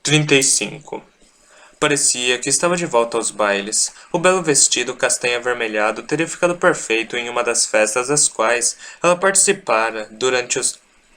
35. Parecia que estava de volta aos bailes. O belo vestido castanho avermelhado teria ficado perfeito em uma das festas das quais ela participara durante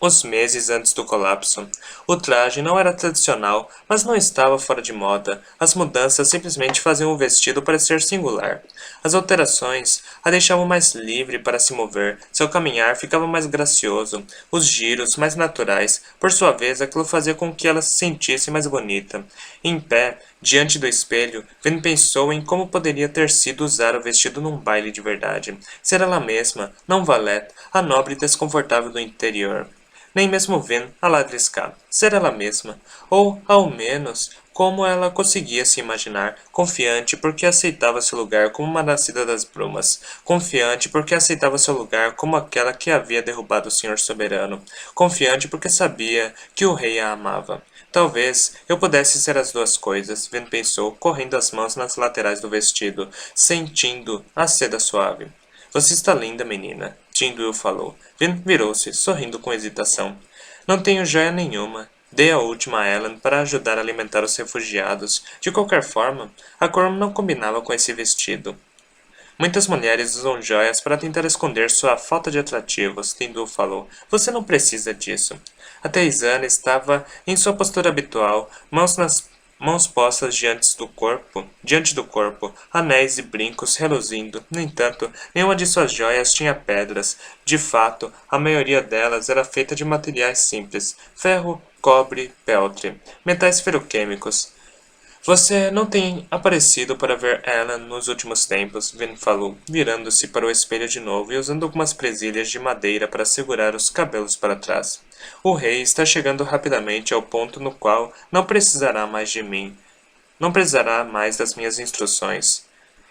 os meses antes do colapso. O traje não era tradicional, mas não estava fora de moda. As mudanças simplesmente faziam o vestido parecer singular. As alterações a deixavam mais livre para se mover, seu caminhar ficava mais gracioso, os giros mais naturais. Por sua vez, aquilo fazia com que ela se sentisse mais bonita. Em pé, diante do espelho, Ven pensou em como poderia ter sido usar o vestido num baile de verdade. Ser ela mesma, não Valete, a nobre e desconfortável do interior. Nem mesmo Ven, a ladrisca. Ser ela mesma. Ou, ao menos, como ela conseguia se imaginar, confiante porque aceitava seu lugar como uma nascida das brumas, confiante porque aceitava seu lugar como aquela que havia derrubado o Senhor Soberano, confiante porque sabia que o rei a amava. Talvez eu pudesse ser as duas coisas, Ven pensou, correndo as mãos nas laterais do vestido, sentindo a seda suave. Você está linda, menina, Tindwill falou. Ven virou-se, sorrindo com hesitação. Não tenho joia nenhuma. Dei a última a Ellen para ajudar a alimentar os refugiados. De qualquer forma, a cor não combinava com esse vestido. Muitas mulheres usam joias para tentar esconder sua falta de atrativos, Tindall falou. Você não precisa disso. A Teisana estava em sua postura habitual, mãos postas diante do corpo, anéis e brincos reluzindo. No entanto, nenhuma de suas joias tinha pedras. De fato, a maioria delas era feita de materiais simples: ferro, cobre, peltre, metais ferroquímicos. Você não tem aparecido para ver Ellen nos últimos tempos, Vin falou, virando-se para o espelho de novo e usando algumas presilhas de madeira para segurar os cabelos para trás. O rei está chegando rapidamente ao ponto no qual não precisará mais de mim. Não precisará mais das minhas instruções.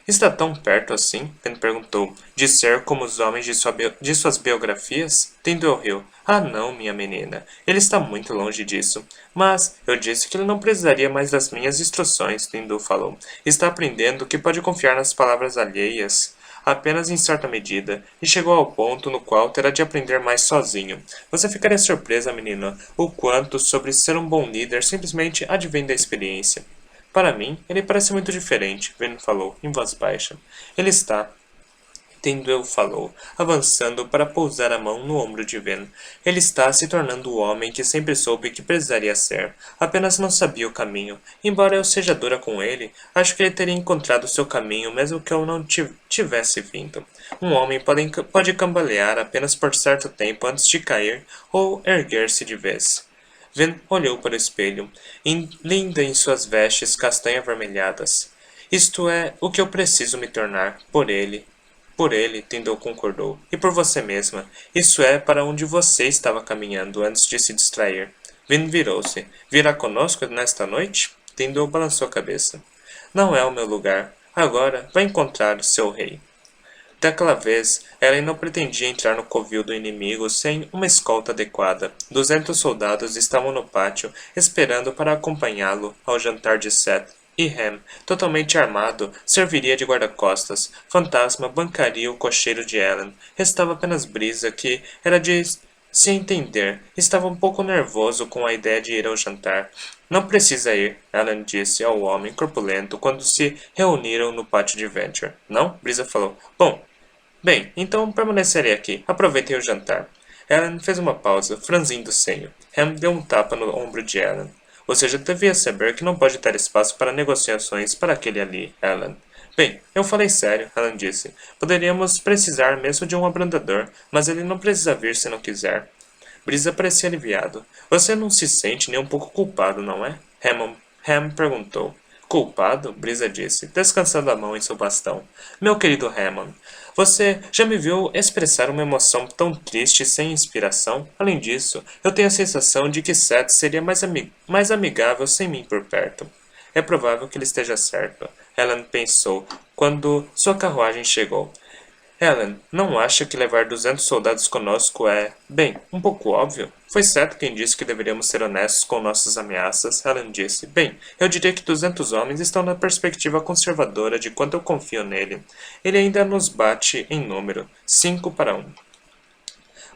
Está tão perto assim? Pen perguntou. De ser como os homens de suas biografias? Tindall riu. Ah não, minha menina. Ele está muito longe disso. Mas eu disse que ele não precisaria mais das minhas instruções, Tindall falou. Está aprendendo que pode confiar nas palavras alheias apenas em certa medida, e chegou ao ponto no qual terá de aprender mais sozinho. Você ficaria surpresa, menina, o quanto sobre ser um bom líder simplesmente advém da experiência. Para mim, ele parece muito diferente, Ven falou, em voz baixa. Ele está, Tindall falou, avançando para pousar a mão no ombro de Ven. Ele está se tornando o homem que sempre soube que precisaria ser. Apenas não sabia o caminho. Embora eu seja dura com ele, acho que ele teria encontrado seu caminho mesmo que eu não tivesse vindo. Um homem pode cambalear apenas por certo tempo antes de cair ou erguer-se de vez. Ven olhou para o espelho, linda em suas vestes castanho-avermelhadas. Isto é o que eu preciso me tornar, por ele. Por ele, Tindall concordou. E por você mesma. Isso é para onde você estava caminhando antes de se distrair. Ven virou-se. Virá conosco nesta noite? Tindall balançou a cabeça. Não é o meu lugar. Agora, vai encontrar seu rei. Daquela vez, Ellen não pretendia entrar no covil do inimigo sem uma escolta adequada. 200 soldados estavam no pátio, esperando para acompanhá-lo ao jantar de Seth. E Ham, totalmente armado, serviria de guarda-costas. Fantasma bancaria o cocheiro de Ellen. Restava apenas Brisa, que era de se entender. Estava um pouco nervoso com a ideia de ir ao jantar. Não precisa ir, Ellen disse ao homem corpulento quando se reuniram no pátio de Venture. Não? Brisa falou. Bem, então permanecerei aqui. Aproveitem o jantar. Ellen fez uma pausa, franzindo o senho. Ham deu um tapa no ombro de Ellen. Você já devia saber que não pode ter espaço para negociações para aquele ali, Ellen. Bem, eu falei sério, Ellen disse. Poderíamos precisar mesmo de um abrandador, mas ele não precisa vir se não quiser. Brisa parecia aliviado. Você não se sente nem um pouco culpado, não é? Ham perguntou. Culpado? Brisa disse, descansando a mão em seu bastão. Meu querido Hammond, você já me viu expressar uma emoção tão triste e sem inspiração? Além disso, eu tenho a sensação de que Seth seria mais amigável sem mim por perto. É provável que ele esteja certo, Helen pensou, quando sua carruagem chegou. Helen, não acha que levar 200 soldados conosco é, bem, um pouco óbvio? Foi certo quem disse que deveríamos ser honestos com nossas ameaças, Helen disse. Bem, eu diria que 200 homens estão na perspectiva conservadora de quanto eu confio nele. Ele ainda nos bate em número, 5 para 1.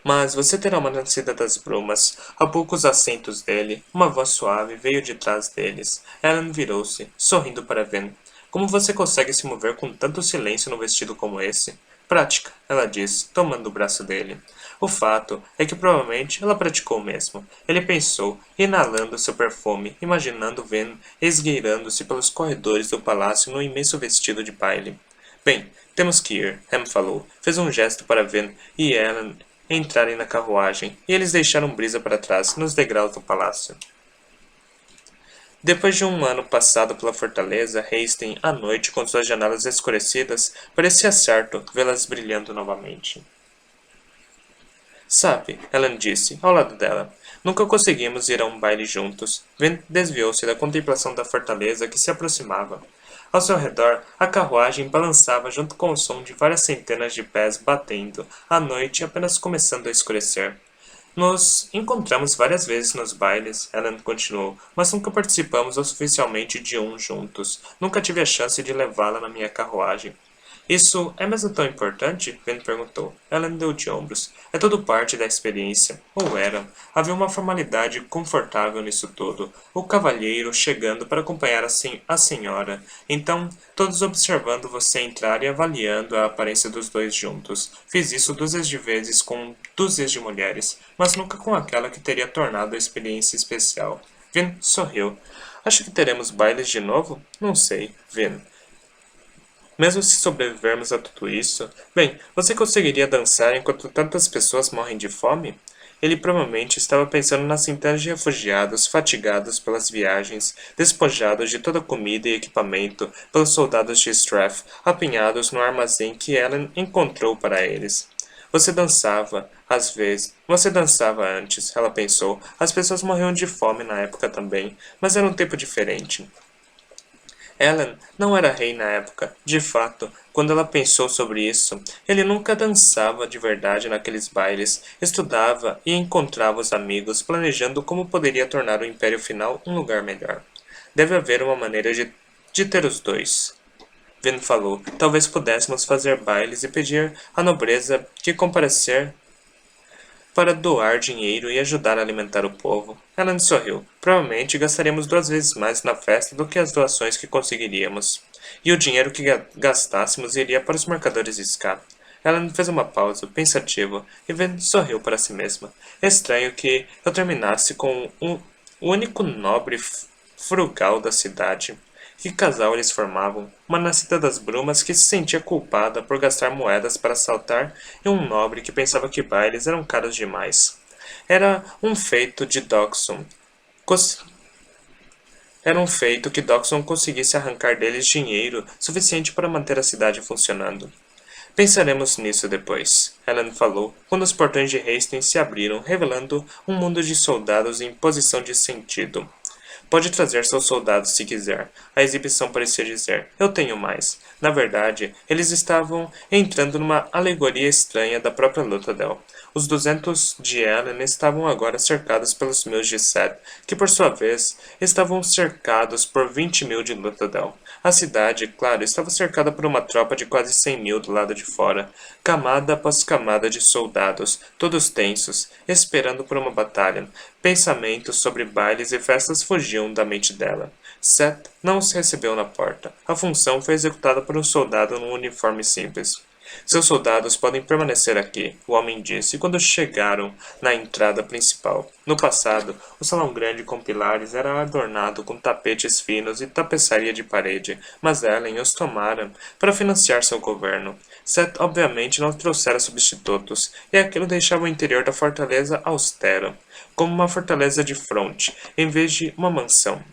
Mas você terá uma nascida das brumas. A poucos assentos dele, uma voz suave veio de trás deles. Ellen virou-se, sorrindo para Ven. Como você consegue se mover com tanto silêncio num vestido como esse? Prática, ela disse, tomando o braço dele. O fato é que provavelmente ela praticou mesmo. Ele pensou, inalando seu perfume, imaginando Ven esgueirando-se pelos corredores do palácio num imenso vestido de baile. Bem, temos que ir, Ham falou. Fez um gesto para Ven e Ellen entrarem na carruagem, e eles deixaram Brisa para trás, nos degraus do palácio. Depois de um ano passado pela fortaleza, Hastings, à noite, com suas janelas escurecidas, parecia certo vê-las brilhando novamente. Sabe, Ellen disse, ao lado dela. Nunca conseguimos ir a um baile juntos. Ven desviou-se da contemplação da fortaleza que se aproximava. Ao seu redor, a carruagem balançava junto com o som de várias centenas de pés batendo, a noite apenas começando a escurecer. Nos encontramos várias vezes nos bailes, Ellen continuou, mas nunca participamos oficialmente de um juntos. Nunca tive a chance de levá-la na minha carruagem. Isso é mesmo tão importante? Ben perguntou. Ellen deu de ombros. É tudo parte da experiência. Ou era. Havia uma formalidade confortável nisso tudo. O cavalheiro chegando para acompanhar a senhora. Então, todos observando você entrar e avaliando a aparência dos dois juntos. Fiz isso dúzias de vezes com dúzias de mulheres, mas nunca com aquela que teria tornado a experiência especial. Vin sorriu. Acho que teremos bailes de novo? Não sei, Vin. Mesmo se sobrevivermos a tudo isso, bem, você conseguiria dançar enquanto tantas pessoas morrem de fome? Ele provavelmente estava pensando nas centenas de refugiados fatigados pelas viagens, despojados de toda comida e equipamento pelos soldados de Strath, apinhados no armazém que Ellen encontrou para eles. Você dançava, às vezes. Você dançava antes, ela pensou. As pessoas morriam de fome na época também, mas era um tempo diferente. Ellen não era rei na época. De fato, quando ela pensou sobre isso, ele nunca dançava de verdade naqueles bailes, estudava e encontrava os amigos, planejando como poderia tornar o Império Final um lugar melhor. Deve haver uma maneira de ter os dois. Vin falou. Talvez pudéssemos fazer bailes e pedir à nobreza que comparecer para doar dinheiro e ajudar a alimentar o povo. Ellen sorriu. Provavelmente gastaríamos 2 vezes mais na festa do que as doações que conseguiríamos. E o dinheiro que gastássemos iria para os marcadores de escape. Ellen fez uma pausa, pensativa, e Ven sorriu para si mesma. Estranho que eu terminasse com o único nobre frugal da cidade. Que casal eles formavam? Uma nascida das brumas que se sentia culpada por gastar moedas para assaltar e um nobre que pensava que bailes eram caros demais. Era um feito de Doxon. Era um feito que Doxon conseguisse arrancar deles dinheiro suficiente para manter a cidade funcionando. Pensaremos nisso depois, Ellen falou, quando os portões de Hastings se abriram, revelando um mundo de soldados em posição de sentido. Pode trazer seus soldados se quiser. A exibição parecia dizer, eu tenho mais. Na verdade, eles estavam entrando numa alegoria estranha da própria Luthadel. Os 200 de Ellen estavam agora cercados pelos 1000 de Seth, que por sua vez estavam cercados por 20.000 de Luthadel. A cidade, claro, estava cercada por uma tropa de quase 100.000 do lado de fora, camada após camada de soldados, todos tensos, esperando por uma batalha. Pensamentos sobre bailes e festas fugiam da mente dela. Seth não os recebeu na porta. A função foi executada por um soldado num uniforme simples. Seus soldados podem permanecer aqui, o homem disse quando chegaram na entrada principal. No passado, o salão grande com pilares era adornado com tapetes finos e tapeçaria de parede, mas Ellen os tomara para financiar seu governo. Seth obviamente não trouxera substitutos, e aquilo deixava o interior da fortaleza austero, como uma fortaleza de fronte, em vez de uma mansão.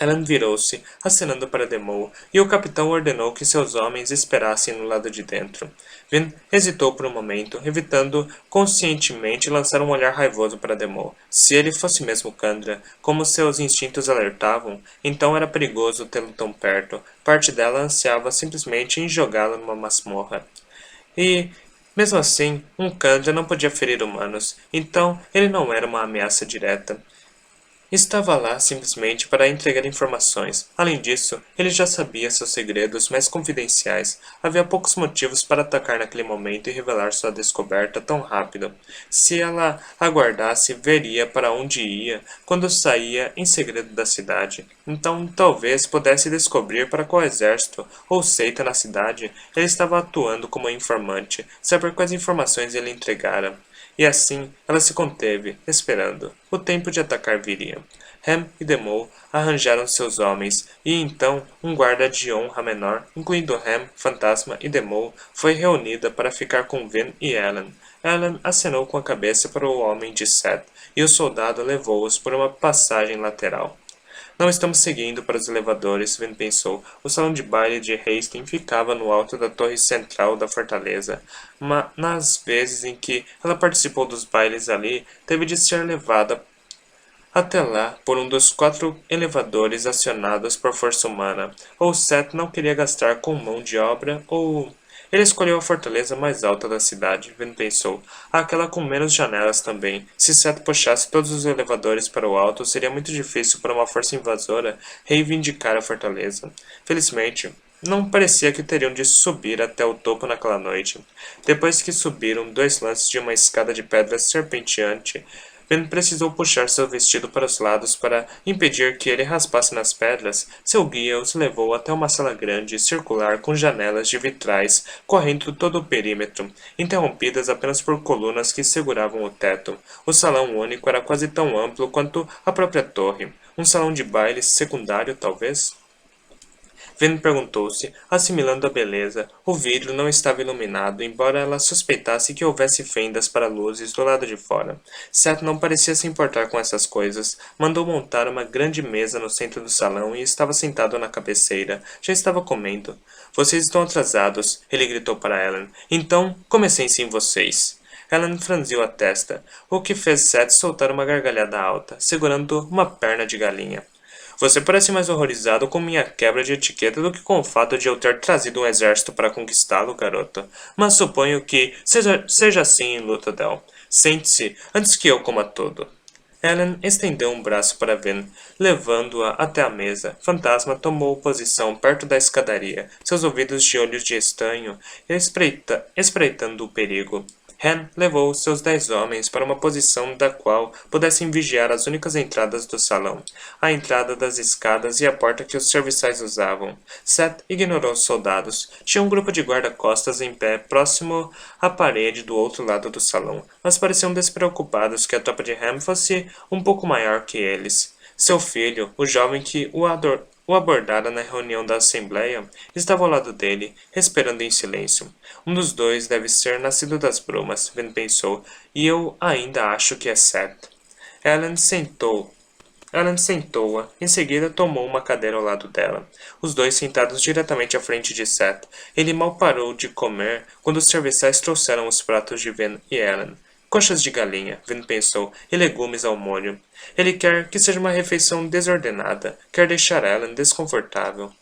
Ellen virou-se, acenando para Demou, e o capitão ordenou que seus homens esperassem no lado de dentro. Vin hesitou por um momento, evitando conscientemente lançar um olhar raivoso para Demou. Se ele fosse mesmo Kandra, como seus instintos alertavam, então era perigoso tê-lo tão perto. Parte dela ansiava simplesmente em jogá-lo numa masmorra. E, mesmo assim, um Kandra não podia ferir humanos, então ele não era uma ameaça direta. Estava lá simplesmente para entregar informações. Além disso, ele já sabia seus segredos mais confidenciais. Havia poucos motivos para atacar naquele momento e revelar sua descoberta tão rápido. Se ela aguardasse, veria para onde ia quando saía em segredo da cidade. Então, talvez pudesse descobrir para qual exército ou seita na cidade ele estava atuando como informante, saber quais informações ele entregara. E assim, ela se conteve, esperando. O tempo de atacar viria. Ham e Demol arranjaram seus homens, e então um guarda de honra menor, incluindo Ham, Fantasma e Demol, foi reunida para ficar com Vin e Ellen. Ellen acenou com a cabeça para o homem de Seth, e o soldado levou-os por uma passagem lateral. Não estamos seguindo para os elevadores, Vin pensou. O salão de baile de Hastings ficava no alto da torre central da fortaleza, mas nas vezes em que ela participou dos bailes ali, teve de ser levada até lá por um dos 4 elevadores acionados por força humana. Ou Seth não queria gastar com mão de obra, ou... Ele escolheu a fortaleza mais alta da cidade, Vin pensou. Aquela com menos janelas também. Se Seth puxasse todos os elevadores para o alto, seria muito difícil para uma força invasora reivindicar a fortaleza. Felizmente, não parecia que teriam de subir até o topo naquela noite. Depois que subiram 2 lances de uma escada de pedra serpenteante, Ben precisou puxar seu vestido para os lados para impedir que ele raspasse nas pedras. Seu guia os levou até uma sala grande, circular, com janelas de vitrais correndo todo o perímetro, interrompidas apenas por colunas que seguravam o teto. O salão único era quase tão amplo quanto a própria torre. Um salão de baile secundário, talvez? Ven perguntou-se, assimilando a beleza. O vidro não estava iluminado, embora ela suspeitasse que houvesse fendas para luzes do lado de fora. Seth não parecia se importar com essas coisas. Mandou montar uma grande mesa no centro do salão e estava sentado na cabeceira. Já estava comendo. Vocês estão atrasados, ele gritou para Ellen. Então, comecem sem vocês. Ellen franziu a testa, o que fez Seth soltar uma gargalhada alta, segurando uma perna de galinha. Você parece mais horrorizado com minha quebra de etiqueta do que com o fato de eu ter trazido um exército para conquistá-lo, garota. Mas suponho que seja assim em Luthadel. Sente-se antes que eu coma tudo. Ellen estendeu um braço para Ven, levando-a até a mesa. Fantasma tomou posição perto da escadaria, seus ouvidos de olhos de estanho espreitando o perigo. Han levou seus 10 homens para uma posição da qual pudessem vigiar as únicas entradas do salão, a entrada das escadas e a porta que os serviçais usavam. Seth ignorou os soldados. Tinha um grupo de guarda-costas em pé próximo à parede do outro lado do salão, mas pareciam despreocupados que a tropa de Ham fosse um pouco maior que eles. Seu filho, o jovem que o abordara na reunião da Assembleia, estava ao lado dele, esperando em silêncio. Um dos dois deve ser nascido das brumas, Ven pensou, e eu ainda acho que é Seth. Ellen sentou. Ellen sentou-a. Em seguida, tomou uma cadeira ao lado dela. Os dois sentados diretamente à frente de Seth. Ele mal parou de comer quando os serviçais trouxeram os pratos de Ven e Ellen. Coxas de galinha, Ven pensou, e legumes ao molho. Ele quer que seja uma refeição desordenada. Quer deixar Ellen desconfortável.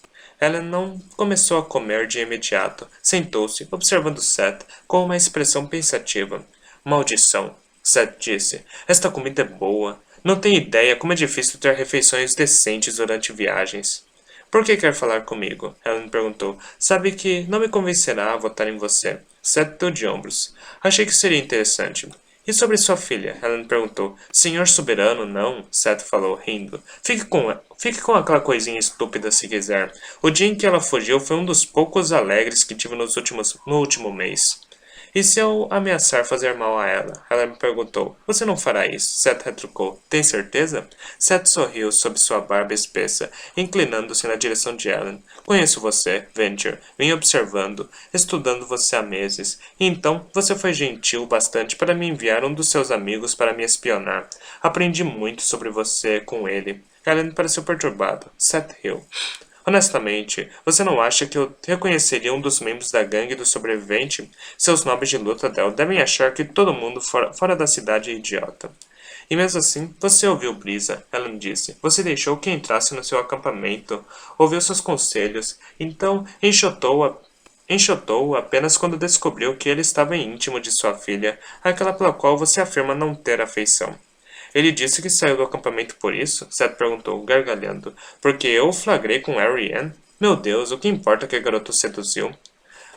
Ellen não começou a comer de imediato. Sentou-se, observando Seth, com uma expressão pensativa. Maldição, Seth disse. Esta comida é boa. Não tem ideia como é difícil ter refeições decentes durante viagens. Por que quer falar comigo? Ellen perguntou. Sabe que não me convencerá a votar em você. Seth deu de ombros. Achei que seria interessante. E sobre sua filha? Ellen perguntou. Senhor soberano, não, Seth falou, rindo. Fique com aquela coisinha estúpida se quiser. O dia em que ela fugiu foi um dos poucos alegres que tive no último mês. E se eu ameaçar fazer mal a ela? Ela me perguntou. Você não fará isso? Seth retrucou. Tem certeza? Seth sorriu sob sua barba espessa, inclinando-se na direção de Ellen. Conheço você, Venture. Venho observando, estudando você há meses. E então, você foi gentil bastante para me enviar um dos seus amigos para me espionar. Aprendi muito sobre você com ele. Ellen pareceu perturbado. Seth riu. Honestamente, você não acha que eu reconheceria um dos membros da gangue do sobrevivente? Seus nobres de Luthadel devem achar que todo mundo fora da cidade é idiota. E mesmo assim, você ouviu Brisa, Ellen disse. Você deixou que entrasse no seu acampamento, ouviu seus conselhos, então enxotou-o apenas quando descobriu que ele estava íntimo de sua filha, aquela pela qual você afirma não ter afeição. Ele disse que saiu do acampamento por isso? Seth perguntou, gargalhando. Porque eu o flagrei com Ariane? Meu Deus, o que importa que a garota o seduziu?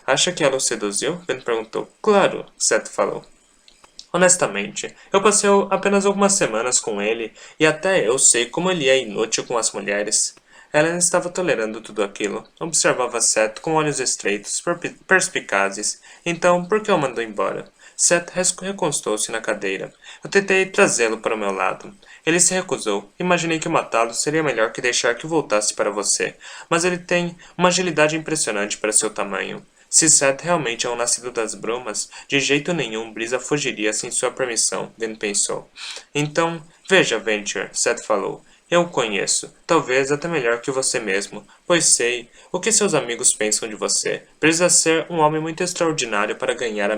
Acha que ela o seduziu? Ben perguntou. Claro, Seth falou. Honestamente, eu passei apenas algumas semanas com ele e até eu sei como ele é inútil com as mulheres. Ellen estava tolerando tudo aquilo. Observava Seth com olhos estreitos, perspicazes. Então, por que o mandou embora? Seth recostou-se na cadeira. Eu tentei trazê-lo para o meu lado. Ele se recusou. Imaginei que matá-lo seria melhor que deixar que voltasse para você. Mas ele tem uma agilidade impressionante para seu tamanho. Se Seth realmente é um nascido das brumas, de jeito nenhum Brisa fugiria sem sua permissão, Ben pensou. Então, veja, Venture, Seth falou. Eu o conheço, talvez até melhor que você mesmo, pois sei o que seus amigos pensam de você. Precisa ser um homem muito extraordinário para ganhar a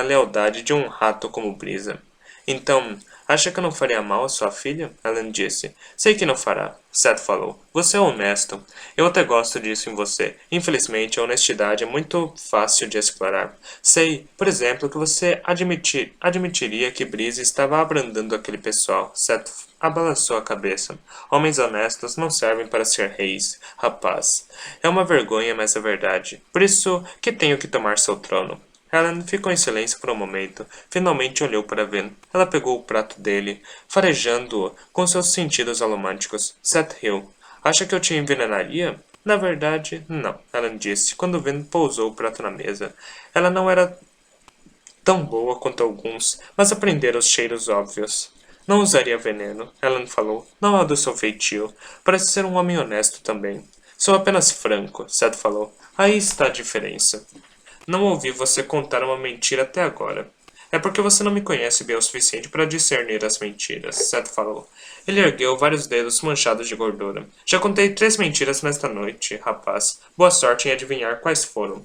lealdade de um rato como Brisa. Então, acha que eu não faria mal à sua filha? Ellen disse. Sei que não fará. Seth falou. Você é honesto. Eu até gosto disso em você. Infelizmente, a honestidade é muito fácil de explorar. Sei, por exemplo, que você admitiria que Breeze estava abrandando aquele pessoal. Seth abalançou a cabeça. Homens honestos não servem para ser reis, rapaz. É uma vergonha, mas é verdade. Por isso que tenho que tomar seu trono. Helen ficou em silêncio por um momento. Finalmente olhou para Ben. Ela pegou o prato dele, farejando-o com seus sentidos alomânticos. Seth riu. Acha que eu te envenenaria? Na verdade, não, Helen disse, quando Ben pousou o prato na mesa. Ela não era tão boa quanto alguns, mas aprendera os cheiros óbvios. Não usaria veneno, Helen falou. Não é do seu feitio. Parece ser um homem honesto também. Sou apenas franco, Seth falou. Aí está a diferença. Não ouvi você contar uma mentira até agora. É porque você não me conhece bem o suficiente para discernir as mentiras, Seth falou. Ele ergueu vários dedos manchados de gordura. Já contei 3 mentiras nesta noite, rapaz. Boa sorte em adivinhar quais foram.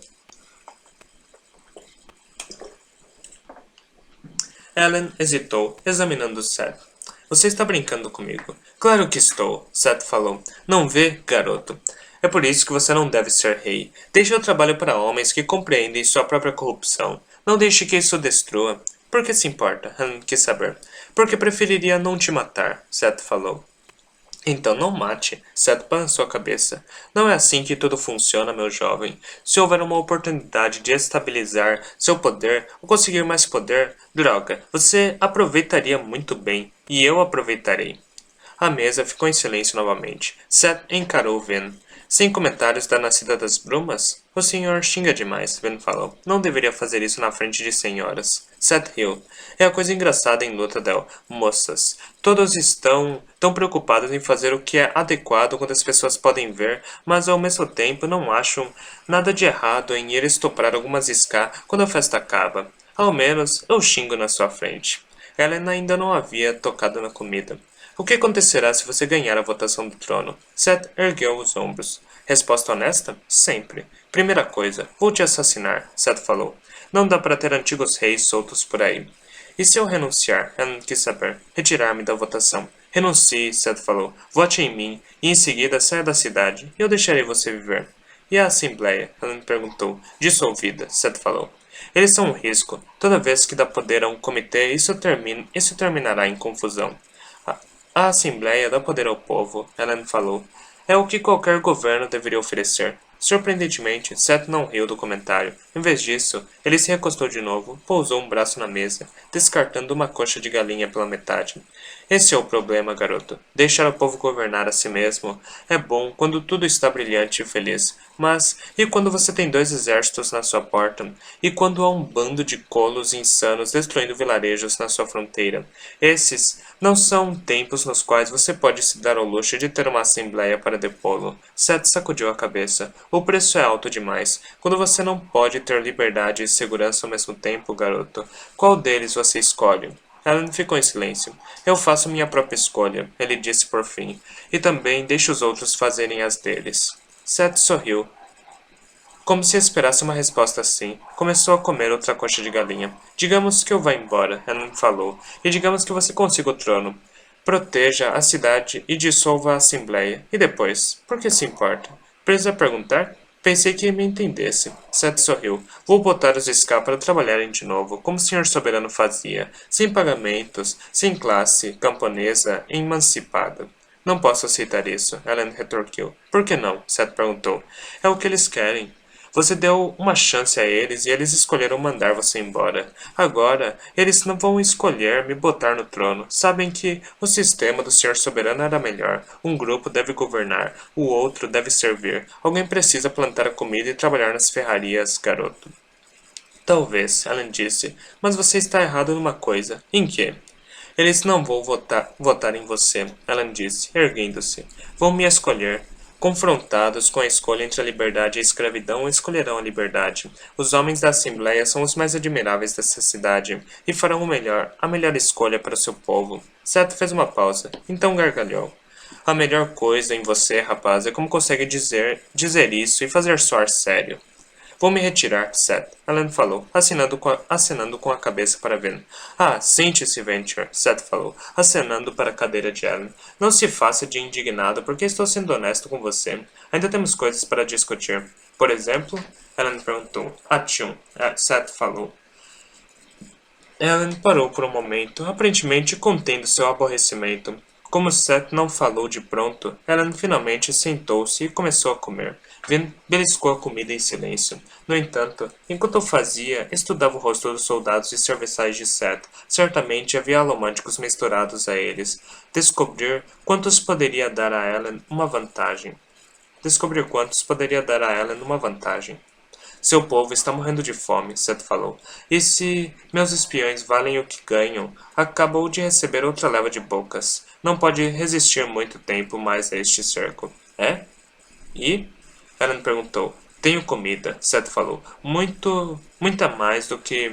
Ellen hesitou, examinando Seth. Você está brincando comigo? Claro que estou, Seth falou. Não vê, garoto? É por isso que você não deve ser rei. Deixe o trabalho para homens que compreendem sua própria corrupção. Não deixe que isso o destrua. Por que se importa? Ellen quis saber. Porque preferiria não te matar, Seth falou. Então não mate, Seth balançou a cabeça. Não é assim que tudo funciona, meu jovem. Se houver uma oportunidade de estabilizar seu poder ou conseguir mais poder, droga, você aproveitaria muito bem, e eu aproveitarei. A mesa ficou em silêncio novamente. Seth encarou Ven. Sem comentários da nascida das brumas? O senhor xinga demais, Ven falou. Não deveria fazer isso na frente de senhoras. Seth riu. É a coisa engraçada em Luthadel, moças. Todos estão tão preocupados em fazer o que é adequado quando as pessoas podem ver, mas ao mesmo tempo não acham nada de errado em ir estoprar algumas Ska quando a festa acaba. Ao menos eu xingo na sua frente. Ellen ainda não havia tocado na comida. O que acontecerá se você ganhar a votação do trono? Seth ergueu os ombros. Resposta honesta? Sempre. Primeira coisa, vou te assassinar, Seth falou. Não dá para ter antigos reis soltos por aí. E se eu renunciar? Ellen quis saber. Retirar-me da votação. Renuncie, Seth falou. Vote em mim, e em seguida saia da cidade, e eu deixarei você viver. E a Assembleia? Ellen perguntou. Dissolvida, Seth falou. Eles são um risco. Toda vez que dá poder a um comitê, isso terminará em confusão. A Assembleia dá poder ao povo, Ellen falou. É o que qualquer governo deveria oferecer. Surpreendentemente, Seth não riu do comentário. Em vez disso, ele se recostou de novo, pousou um braço na mesa, descartando uma coxa de galinha pela metade. Esse é o problema, garoto. Deixar o povo governar a si mesmo é bom quando tudo está brilhante e feliz. Mas, e quando você tem 2 exércitos na sua porta? E quando há um bando de colos insanos destruindo vilarejos na sua fronteira? Esses não são tempos nos quais você pode se dar ao luxo de ter uma assembleia para depô-lo. Seth sacudiu a cabeça. O preço é alto demais. Quando você não pode ter liberdade e segurança ao mesmo tempo, garoto, qual deles você escolhe? Ellen ficou em silêncio. Eu faço minha própria escolha, ele disse por fim, e também deixo os outros fazerem as deles. Seth sorriu. Como se esperasse uma resposta assim, começou a comer outra coxa de galinha. Digamos que eu vá embora, Ellen falou, e digamos que você consiga o trono. Proteja a cidade e dissolva a Assembleia. E depois? Por que se importa? Precisa perguntar? Pensei que me entendesse. Seth sorriu. Vou botar os Ska para trabalharem de novo, como o senhor soberano fazia, sem pagamentos, sem classe, camponesa, emancipada. Não posso aceitar isso, Ellen retorquiu. Por que não? Seth perguntou. É o que eles querem. Você deu uma chance a eles e eles escolheram mandar você embora. Agora, eles não vão escolher me botar no trono. Sabem que o sistema do Senhor Soberano era melhor. Um grupo deve governar, o outro deve servir. Alguém precisa plantar a comida e trabalhar nas ferrarias, garoto. Talvez, Alan disse, mas você está errado numa coisa. Em que? Eles não vão votar em você, Alan disse, erguendo-se. Vão me escolher. Confrontados com a escolha entre a liberdade e a escravidão, escolherão a liberdade. Os homens da Assembleia são os mais admiráveis dessa cidade e farão a melhor escolha para o seu povo. Seth fez uma pausa, então gargalhou. A melhor coisa em você, rapaz, é como consegue dizer isso e fazer soar sério. Vou me retirar, Seth, Alan falou, acenando com a cabeça para Ben. Ah, sente-se, Venture, Seth falou, acenando para a cadeira de Alan. Não se faça de indignado, porque estou sendo honesto com você. Ainda temos coisas para discutir. Por exemplo? Alan perguntou. Atchum, Seth falou. Alan parou por um momento, aparentemente contendo seu aborrecimento. Como Seth não falou de pronto, Ellen finalmente sentou-se e começou a comer. Beliscou a comida em silêncio. No entanto, enquanto o fazia, estudava o rosto dos soldados e serviçais de Seth. Certamente havia alomânticos misturados a eles. Descobrir quantos poderia dar a Ellen uma vantagem. Descobrir quantos poderia dar a Ellen uma vantagem. Seu povo está morrendo de fome, Seth falou. E se meus espiões valem o que ganham, acabou de receber outra leva de bocas. Não pode resistir muito tempo mais a este cerco. É? E? Ellen perguntou. Tenho comida, Seth falou. Muito mais do que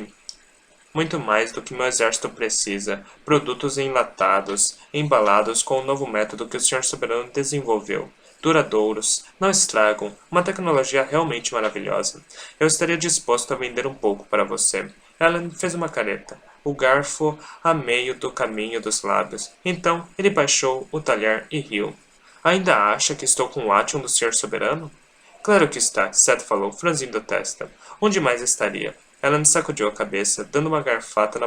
meu exército precisa. Produtos enlatados, embalados com o novo método que o Senhor Soberano desenvolveu. Duradouros, não estragam, uma tecnologia realmente maravilhosa. Eu estaria disposto a vender um pouco para você. Ellen fez uma careta, o garfo a meio do caminho dos lábios. Então ele baixou o talher e riu. Ainda acha que estou com o Ation do Senhor Soberano? Claro que está, Seth falou, franzindo a testa. Onde mais estaria? Ellen sacudiu a cabeça, dando uma garfada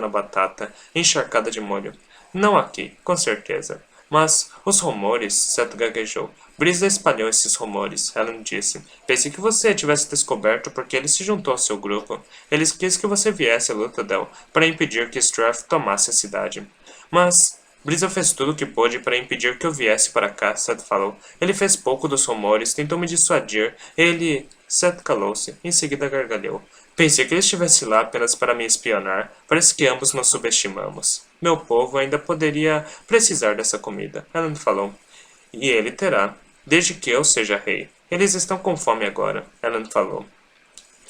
na batata, encharcada de molho. Não aqui, com certeza. Mas os rumores, Seth gaguejou. Brisa espalhou esses rumores, Ellen disse. Pensei que você tivesse descoberto porque ele se juntou ao seu grupo. Ele quis que você viesse a Luthadel para impedir que Strath tomasse a cidade. Mas Brisa fez tudo o que pôde para impedir que eu viesse para cá, Seth falou. Ele fez pouco dos rumores, tentou me dissuadir. Ele... Seth calou-se, em seguida gargalhou. Pensei que ele estivesse lá apenas para me espionar. Parece que ambos nos subestimamos. Meu povo ainda poderia precisar dessa comida, Ellen falou. E ele terá, desde que eu seja rei. Eles estão com fome agora, Ellen falou.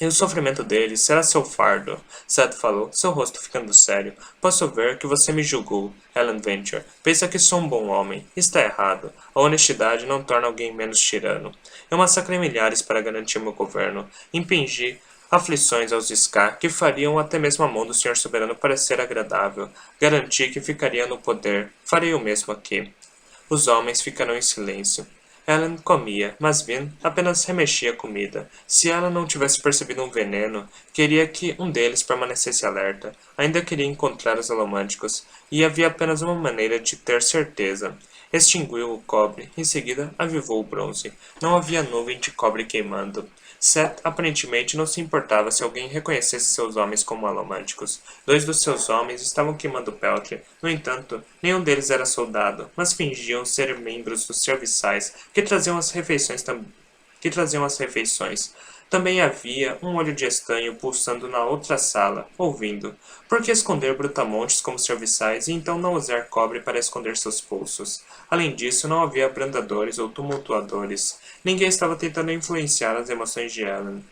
E o sofrimento deles será seu fardo, Seth falou, seu rosto ficando sério. Posso ver que você me julgou, Ellen Venture. Pensa que sou um bom homem. Está errado. A honestidade não torna alguém menos tirano. Eu massacrei milhares para garantir meu governo. Impingi aflições aos Ska que fariam até mesmo a mão do Senhor Soberano parecer agradável. Garanti que ficaria no poder. Farei o mesmo aqui. Os homens ficaram em silêncio. Ellen comia, mas Vin apenas remexia a comida. Se ela não tivesse percebido um veneno, queria que um deles permanecesse alerta. Ainda queria encontrar os alomânticos, e havia apenas uma maneira de ter certeza. Extinguiu o cobre, em seguida avivou o bronze. Não havia nuvem de cobre queimando. Seth aparentemente não se importava se alguém reconhecesse seus homens como alomânticos. Dois dos seus homens estavam queimando peltre. No entanto, nenhum deles era soldado, mas fingiam ser membros dos serviçais que traziam as refeições. Também havia um olho de estanho pulsando na outra sala, ouvindo. Por que esconder brutamontes como serviçais e então não usar cobre para esconder seus pulsos? Além disso, não havia abrandadores ou tumultuadores. Ninguém estava tentando influenciar as emoções de Ellen.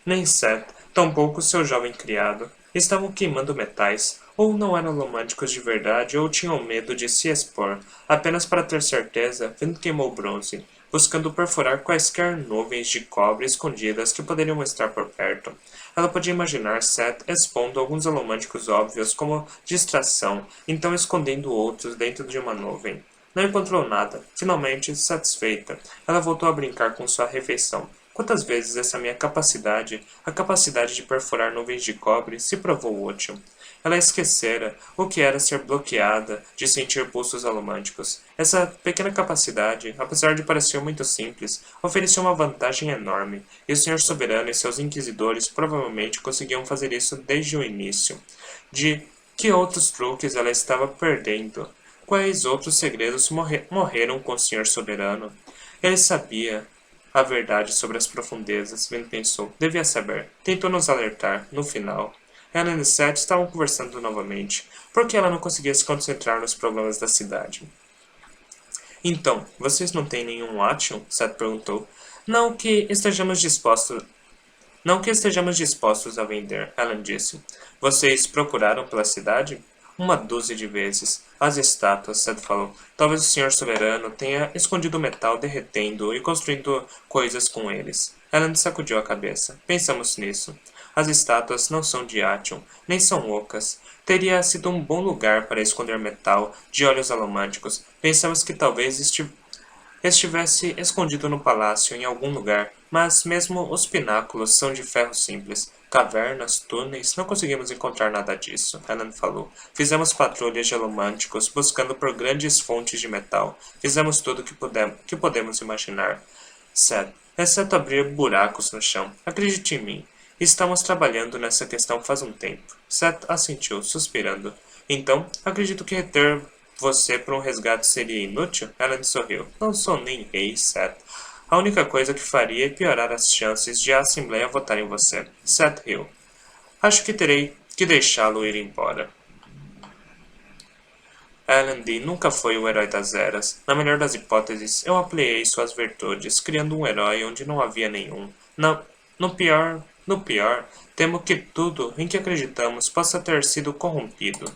Nem Seth, tampouco seu jovem criado, estavam queimando metais, ou não eram românticos de verdade, ou tinham medo de se expor. Apenas para ter certeza, Vin queimou bronze, buscando perfurar quaisquer nuvens de cobre escondidas que poderiam estar por perto. Ela podia imaginar Seth expondo alguns alomânticos óbvios como distração, então escondendo outros dentro de uma nuvem. Não encontrou nada. Finalmente, satisfeita, ela voltou a brincar com sua refeição. Quantas vezes essa minha capacidade, a capacidade de perfurar nuvens de cobre, se provou útil? Ela esquecera o que era ser bloqueada de sentir pulsos alomânticos. Essa pequena capacidade, apesar de parecer muito simples, oferecia uma vantagem enorme, e o Senhor Soberano e seus inquisidores provavelmente conseguiam fazer isso desde o início. De que outros truques ela estava perdendo? Quais outros segredos morreram com o Senhor Soberano? Ele sabia a verdade sobre as profundezas, Vin pensou. Devia saber. Tentou nos alertar. No final, Ellen e Seth estavam conversando novamente. Por que ela não conseguia se concentrar nos problemas da cidade? Então, vocês não têm nenhum Action? Seth perguntou. Não que estejamos dispostos. Não que estejamos dispostos a vender, Ellen disse. Vocês procuraram pela cidade? Uma dúzia de vezes. As estátuas, Seth falou. Talvez o Senhor Soberano tenha escondido o metal derretendo e construindo coisas com eles. Ellen sacudiu a cabeça. Pensamos nisso. As estátuas não são de Action, nem são ocas. Teria sido um bom lugar para esconder metal de olhos alomânticos. Pensamos que talvez estivesse escondido no palácio em algum lugar, mas mesmo os pináculos são de ferro simples. Cavernas, túneis, não conseguimos encontrar nada disso, Helen falou. Fizemos patrulhas de alomânticos, buscando por grandes fontes de metal. Fizemos tudo o que podemos imaginar. Seth, exceto abrir buracos no chão. Acredite em mim. Estamos trabalhando nessa questão faz um tempo. Seth assentiu, suspirando. Então, acredito que reter você para um resgate seria inútil? Ellen sorriu. Não sou nem rei, Seth. A única coisa que faria é piorar as chances de a Assembleia votar em você. Seth riu. Acho que terei que deixá-lo ir embora. Alan Dee nunca foi o herói das eras. Na melhor das hipóteses, eu ampliei suas virtudes, criando um herói onde não havia nenhum. No pior, temo que tudo em que acreditamos possa ter sido corrompido.